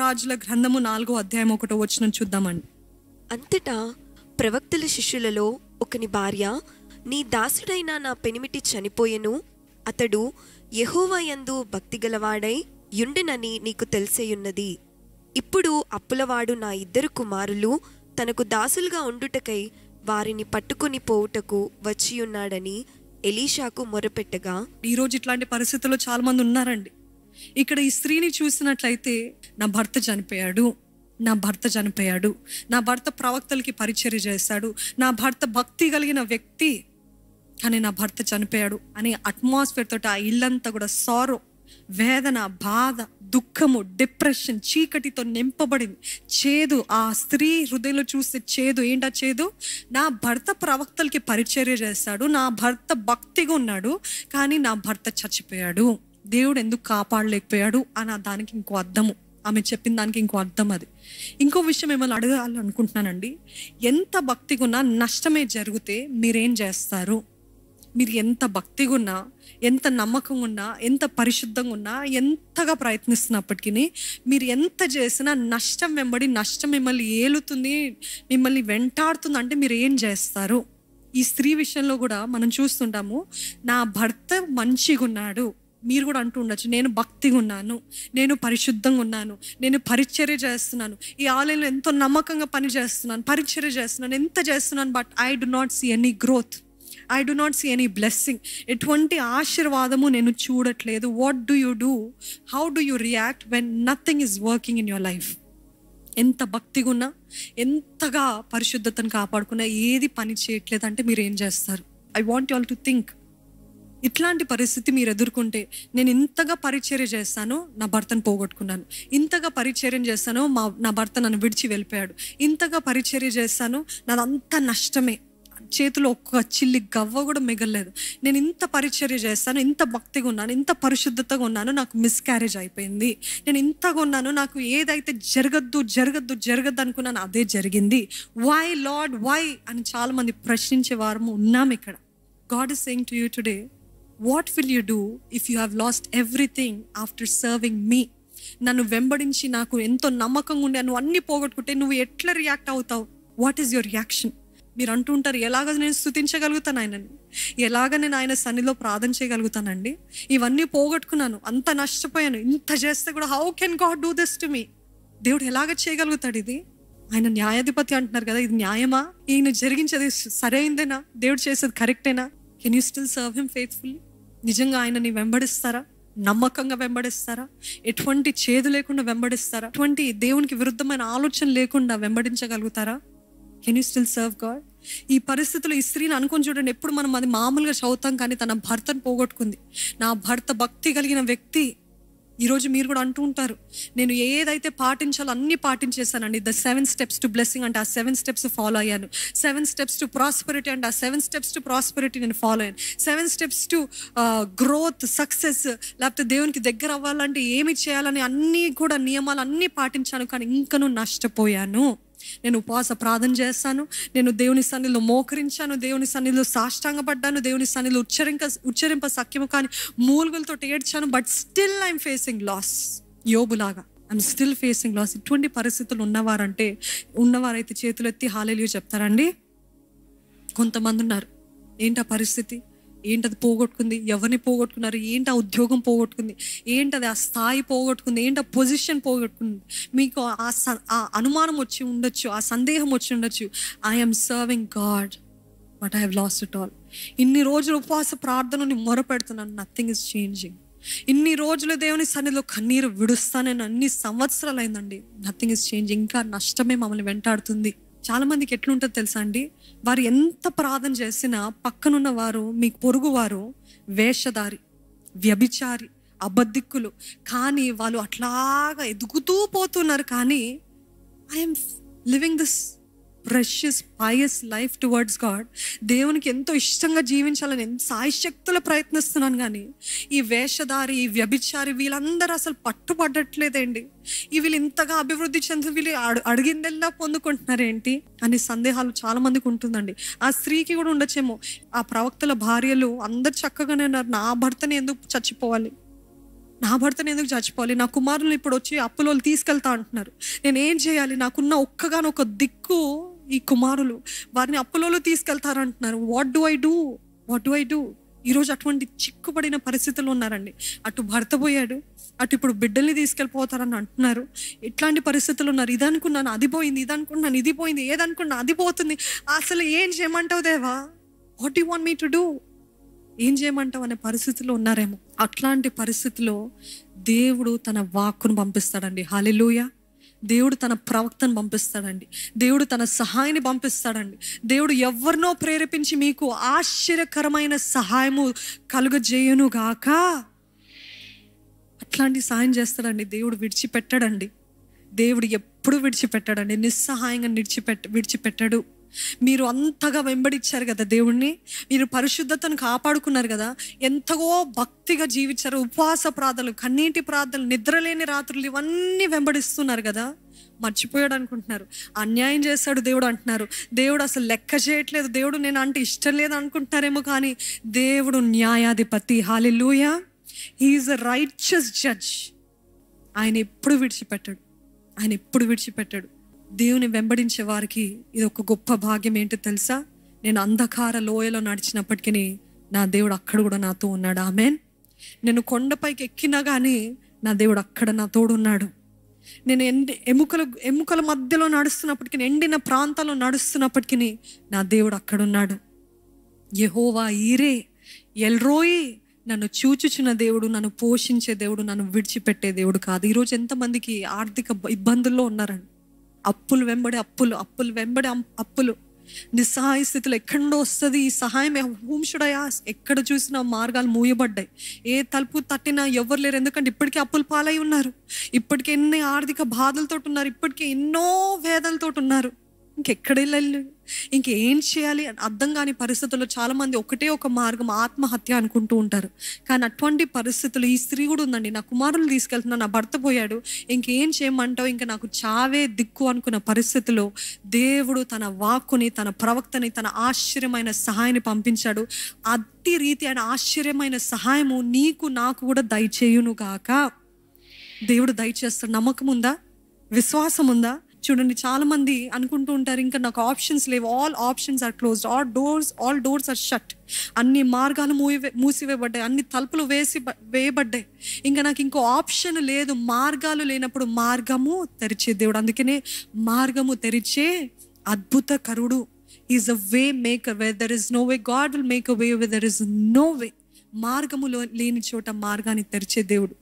రాజుల గ్రంథము 4వ అధ్యాయం 1వ వచనం చూద్దామండి. అంతటా ప్రవక్తల శిష్యులలో ఒకని భార్య, నీ దాసుడైన నా పెనిమిటి చనిపోయెను, అతడు యెహోవా యందు భక్తిగలవాడై యుండెనని నీకు తెలిసేయున్నది. ఇప్పుడు అప్పులవాడు నా 2 కుమారులు తనకు దాసులుగా ఉండుటకై వారిని పట్టుకొని పోవుటకు వచ్చియున్నాడని ఎలీషాకు మొరపెట్టగా, ఈరోజు ఇట్లాంటి పరిస్థితుల్లో చాలా మంది ఉన్నారండి. ఇక్కడ ఈ స్త్రీని చూసినట్లయితే, నా భర్త చనిపోయాడు, నా భర్త ప్రవక్తలకి పరిచర్య చేశాడు, నా భర్త భక్తి కలిగిన వ్యక్తి, కానీ నా భర్త చనిపోయాడు అనే అట్మాస్ఫియర్ తోటి ఆ ఇల్లంతా కూడా సారో, వేదన, బాధ, దుఃఖము, డిప్రెషన్, చీకటితో నింపబడింది. చేదు, ఆ స్త్రీ హృదయంలో చూస్తే చేదు. ఏంటా చేదు? నా భర్త ప్రవక్తలకి పరిచర్య చేస్తాడు, నా భర్త భక్తిగా ఉన్నాడు, కానీ నా భర్త చచ్చిపోయాడు, దేవుడు ఎందుకు కాపాడలేకపోయాడు అన్న దానికి ఇంకో అర్థము, ఆమె చెప్పిన దానికి ఇంకో అర్థం. అది ఇంకో విషయం ఏమైనా అడగాలనుకుంటున్నానండి. ఎంత భక్తిగా ఉన్నా నష్టమే జరిగితే మీరేం చేస్తారు? మీరు ఎంత భక్తిగా ఉన్నా, ఎంత నమ్మకంగా ఉన్నా, ఎంత పరిశుద్ధంగా ఉన్నా, ఎంతగా ప్రయత్నిస్తున్నప్పటికీ మీరు ఎంత చేసినా నష్టం వెంబడి నష్టం మిమ్మల్ని ఏలుతుంది, మిమ్మల్ని వెంటాడుతుంది. అంటే మీరు ఏం చేస్తారు? ఈ స్త్రీ విషయంలో కూడా మనం చూస్తుంటాము, నా భర్త మంచిగా ఉన్నాడు. మీరు కూడా అంటూ ఉండొచ్చు, నేను భక్తిగా ఉన్నాను, నేను పరిశుద్ధంగా ఉన్నాను, నేను పరిచర్య చేస్తున్నాను, ఈ ఆలయంలో ఎంతో నమ్మకంగా పని చేస్తున్నాను, పరిచర్య చేస్తున్నాను, ఎంత చేస్తున్నాను, but I do not see any growth, I do not see any blessing. ఎటువంటి ఆశీర్వాదము నేను చూడట్లేదు. What do you do? How do you react when nothing is working in your life? ఎంత భక్తిగా ఉన్నా, ఎంతగా పరిశుద్ధతను కాపాడుకున్నా ఏది పని చేయట్లేదు అంటే మీరు ఏం చేస్తారు? I want you all to think. ఇట్లాంటి పరిస్థితి మీరు ఎదుర్కొంటే, నేను ఇంతగా పరిచర్య చేస్తాను, నా భర్తను పోగొట్టుకున్నాను, ఇంతగా పరిచర్యం చేస్తాను, నా భర్త నన్ను విడిచి వెళ్ళిపోయాడు, ఇంతగా పరిచర్య చేస్తాను, నాదంతా నష్టమే, చేతిలో ఒక్క చిల్లి గవ్వ కూడా మిగలలేదు, నేను ఇంత పరిచర్య చేస్తాను, ఇంత భక్తిగా ఉన్నాను, ఇంత పరిశుద్ధతగా ఉన్నాను, నాకు మిస్క్యారేజ్ అయిపోయింది, నేను ఇంతగా ఉన్నాను, నాకు ఏదైతే జరగద్దు అనుకున్నాను అదే జరిగింది, వై లార్డ్ వై అని చాలా మంది ప్రశ్నించే వారము ఉన్నాం ఇక్కడ. God is saying to you today, what will you do if you have lost everything after serving me? నన్ను వెంబడించి నాకు ఎంతో నమ్మకంగా ఉండే నువ్వు అన్ని పోగొట్టుకుంటే నువ్వు ఎట్లా రియాక్ట్ అవుతావు? What is your reaction? మీరు అంటుంటారు, ఎలాగ నేను స్తుతించగలుగుతాను ఆయనని, ఎలాగ నేను ఆయన సన్నిధిలో ప్రార్థన చేయగలుగుతానండి, ఇవన్నీ పోగొట్టుకున్నాను, అంత నష్టపోయాను, ఇంత చేస్తే కూడా how can God do this to me? దేవుడు ఎలాగ చేయగలుగుతాడు ఇది? ఆయన న్యాయాధిపతి అంటున్నారు కదా, ఇది న్యాయమా? ఈయన జరిగించేది సరైందేనా? దేవుడు చేసేది కరెక్టేనా? Can you still serve him faithfully? నిజంగా ఆయనని వెంబడిస్తారా? నమ్మకంగా వెంబడిస్తారా? ఎటువంటి చేదు లేకుండా వెంబడిస్తారా? ఎటువంటి దేవునికి విరుద్ధమైన ఆలోచన లేకుండా వెంబడించగలుగుతారా? Can you still serve God? ఈ పరిస్థితుల్లో ఈ స్త్రీని అనుకొని చూడండి, ఎప్పుడు మనం అది మామూలుగా చదువుతాం, కానీ తన భర్తను పోగొట్టుకుంది. నా భర్త భక్తి కలిగిన వ్యక్తి. ఈరోజు మీరు కూడా అంటూ ఉంటారు, నేను ఏదైతే పాటించాలో అన్ని పాటించేశానండి. ద 7 steps టు బ్లెస్సింగ్ అంటే ఆ 7 steps ఫాలో అయ్యాను. 7 steps టు ప్రాస్పరిటీ అంటే ఆ 7 steps టు ప్రాస్పరిటీ నేను ఫాలో అయ్యాను. 7 steps టు గ్రోత్, సక్సెస్, లేకపోతే దేవునికి దగ్గర అవ్వాలంటే ఏమి చేయాలని అన్నీ కూడా నియమాలు అన్నీ పాటించాను, కానీ ఇంకనూ నష్టపోయాను. నేను ఉపవాస ప్రార్థన చేస్తాను, నేను దేవుని సన్నిధిలో మోకరించాను, దేవుని సన్నిధిలో సాష్టాంగపడ్డాను, దేవుని సన్నిధిలో ఉచ్చరింప సఖ్యము కానీ మూలుగులతో ఏడ్చాను, but still I'm facing loss. యోబులాగా ఐఎమ్ స్టిల్ ఫేసింగ్ లాస్. ఇటువంటి పరిస్థితులు ఉన్నవారైతే చేతులు ఎత్తి హల్లెలూయా చెప్తారండి. కొంతమంది ఉన్నారు, ఏంటా పరిస్థితి, ఏంటది పోగొట్టుకుంది, ఎవరిని పోగొట్టుకున్నారు, ఏంటి ఆ ఉద్యోగం పోగొట్టుకుంది, ఏంటది ఆ స్థాయి పోగొట్టుకుంది, ఏంటి ఆ పొజిషన్ పోగొట్టుకుంది, మీకు ఆ అనుమానం వచ్చి ఉండొచ్చు, ఆ సందేహం వచ్చి ఉండొచ్చు. I'm serving God but I have lost it all. ఇన్ని రోజులు ఉపవాస ప్రార్థనని మొరపెడుతున్నాను, నథింగ్ ఇస్ చేంజింగ్. ఇన్ని రోజులు దేవుని సన్నిధిలో కన్నీరు విడుస్తానని అన్ని సంవత్సరాలు అయిందండి, నథింగ్ ఇస్ చేంజింగ్. ఇంకా నష్టమే మమ్మల్ని వెంటాడుతుంది. చాలా మందికి ఎట్లుంటుందో తెలుసా అండి, వారు ఎంత ప్రార్థన చేసినా పక్కనున్న వారు, మీకు పొరుగు వారు వేషధారి, వ్యభిచారి, అబద్ధిక్కులు, కానీ వాళ్ళు అట్లాగా ఎదుగుతూ పోతున్నారు. కానీ I'm living this precious pious life towards God. దేవునికి ఎంతో ఇష్టంగా జీవించాలని ఎంత సాయశక్తులు ప్రయత్నిస్తున్నాను, కానీ ఈ వేషధారి, ఈ వ్యభిచారి వీళ్ళందరూ అసలు పట్టుపడట్లేదండి. వీళ్ళు ఇంతగా అభివృద్ధి చెంది వీళ్ళు అడిగిందెల్లా పొందుకుంటున్నారేంటి అనే సందేహాలు చాలా మందికి ఉంటుందండి. ఆ స్త్రీకి కూడా ఉండొచ్చేమో, ఆ ప్రవక్తల భార్యలు అందరు చక్కగానే ఉన్నారు, నా భర్తని ఎందుకు చచ్చిపోవాలి, నా భర్తను ఎందుకు చచ్చిపోవాలి, నా కుమారులు ఇప్పుడు వచ్చి అప్పులో తీసుకెళ్తా అంటున్నారు, నేను ఏం చేయాలి, నాకున్న ఒక్కగానొక దిక్కు ఈ కుమారులు, వారిని అప్పులో తీసుకెళ్తారంటున్నారు. What do I do? ఈరోజు అటువంటి చిక్కుపడిన పరిస్థితుల్లో ఉన్నారండి. అటు భర్త పోయాడు, అటు ఇప్పుడు బిడ్డల్ని తీసుకెళ్ళిపోతారని అంటున్నారు. ఇట్లాంటి పరిస్థితులు ఉన్నారు. ఇది అనుకున్నాను అది పోయింది, ఇది అనుకున్నాను ఇది పోయింది, ఏదనుకున్నా అది పోతుంది. అసలు ఏం చేయమంటావు దేవా? What you want me to do? ఏం చేయమంటావు అనే పరిస్థితిలో ఉన్నారేమో. అట్లాంటి పరిస్థితిలో దేవుడు తన వాక్కును పంపిస్తాడండి. హల్లెలూయా. దేవుడు తన ప్రవక్తను పంపిస్తాడండి. దేవుడు తన సహాయాన్ని పంపిస్తాడండి. దేవుడు ఎవరినో ప్రేరేపించి మీకు ఆశ్చర్యకరమైన సహాయము కలుగజేయునుగాక. అట్లాంటి సహాయం చేస్తాడండి. దేవుడు విడిచిపెట్టాడండి. దేవుడు ఎప్పుడు విడిచిపెట్టాడండి. నిస్సహాయంగా విడిచిపెట్టాడు. మీరు అంతగా వెంబడించారు కదా దేవుణ్ణి, మీరు పరిశుద్ధతను కాపాడుకున్నారు కదా, ఎంతగో భక్తిగా జీవించారు, ఉపవాస ప్రార్థనలు, కన్నీటి ప్రార్థనలు, నిద్రలేని రాత్రులు, ఇవన్నీ వెంబడిస్తున్నారు కదా. మర్చిపోయాడు అనుకుంటున్నారు, అన్యాయం చేస్తాడు దేవుడు అంటున్నారు, దేవుడు అసలు లెక్క చేయట్లేదు, దేవుడు నేను అంటే ఇష్టం లేదు అనుకుంటున్నారేమో. కానీ దేవుడు న్యాయాధిపతి. Hallelujah. He is a righteous judge. ఆయన ఎప్పుడు విడిచిపెట్టాడు. దేవుని వెంబడించే వారికి ఇది ఒక గొప్ప భాగ్యం. ఏంటో తెలుసా? నేను అంధకార లోయలో నడిచినప్పటికీ నా దేవుడు అక్కడ కూడా నాతో ఉన్నాడు. ఆమేన్. నేను కొండపైకి ఎక్కినా కానీ నా దేవుడు అక్కడ నా తోడు ఉన్నాడు. నేను ఎముకల మధ్యలో నడుస్తున్నప్పటికీ, ఎండిన ప్రాంతాల్లో నడుస్తున్నప్పటికీ నా దేవుడు అక్కడ ఉన్నాడు. యెహోవా ఈరే, ఎల్రోయి, నన్ను చూచుచున్న దేవుడు, నన్ను పోషించే దేవుడు, నన్ను విడిచిపెట్టే దేవుడు కాదు. ఈరోజు ఎంతమందికి ఆర్థిక ఇబ్బందుల్లో ఉన్నారండి. అప్పులు వెంబడి అప్పులు, నిస్సహాయ స్థితిలో ఎక్కడో వస్తుంది ఈ సహాయం. హూంషుడయా, ఎక్కడ చూసినా మార్గాలు మూయబడ్డాయి. ఏ తలుపు తట్టినా ఎవరు లేరు. ఎందుకంటే ఇప్పటికే అప్పులు పాలై ఉన్నారు, ఇప్పటికే ఎన్ని ఆర్థిక బాధలతో ఉన్నారు, ఇప్పటికే ఎన్నో వేదనలతో ఉన్నారు. ఇంకెక్కడ వెళ్ళాలి, ఇంకేం చేయాలి అర్థం కాని పరిస్థితుల్లో చాలామంది ఒకటే ఒక మార్గం, ఆత్మహత్య అనుకుంటూ ఉంటారు. కానీ అటువంటి పరిస్థితులు ఈ స్త్రీ కూడా ఉందండి. నా కుమారులు తీసుకెళ్తున్నా, నా భర్త పోయాడు, ఇంకేం చేయమంటావు, ఇంకా నాకు చావే దిక్కు అనుకున్న పరిస్థితిలో దేవుడు తన వాక్కుని, తన ప్రవక్తని, తన ఆశ్చర్యమైన సహాయాన్ని పంపించాడు. అట్టి రీతి ఆయన ఆశ్చర్యమైన సహాయము నీకు నాకు కూడా దయచేయును గాక. దేవుడు దయచేస్తాడు. నమ్మకం ఉందా? విశ్వాసం ఉందా? చూడండి, చాలా మంది అనుకుంటూ ఉంటారు ఇంకా నాకు ఆప్షన్స్ లేవు. All options are closed, all doors are shut. అన్ని మార్గాలు మూసివేయబడ్డాయి, అన్ని తలుపులు వేయబడ్డాయి. ఇంకా నాకు ఇంకో ఆప్షన్ లేదు. మార్గాలు లేనప్పుడు మార్గము తెరిచే దేవుడు. అందుకనే మార్గము తెరిచే అద్భుతకరుడు. Is a way maker. Where there is no way, God will make a way where there is no way. మార్గములో లేని చోట మార్గాన్ని తెరిచే దేవుడు.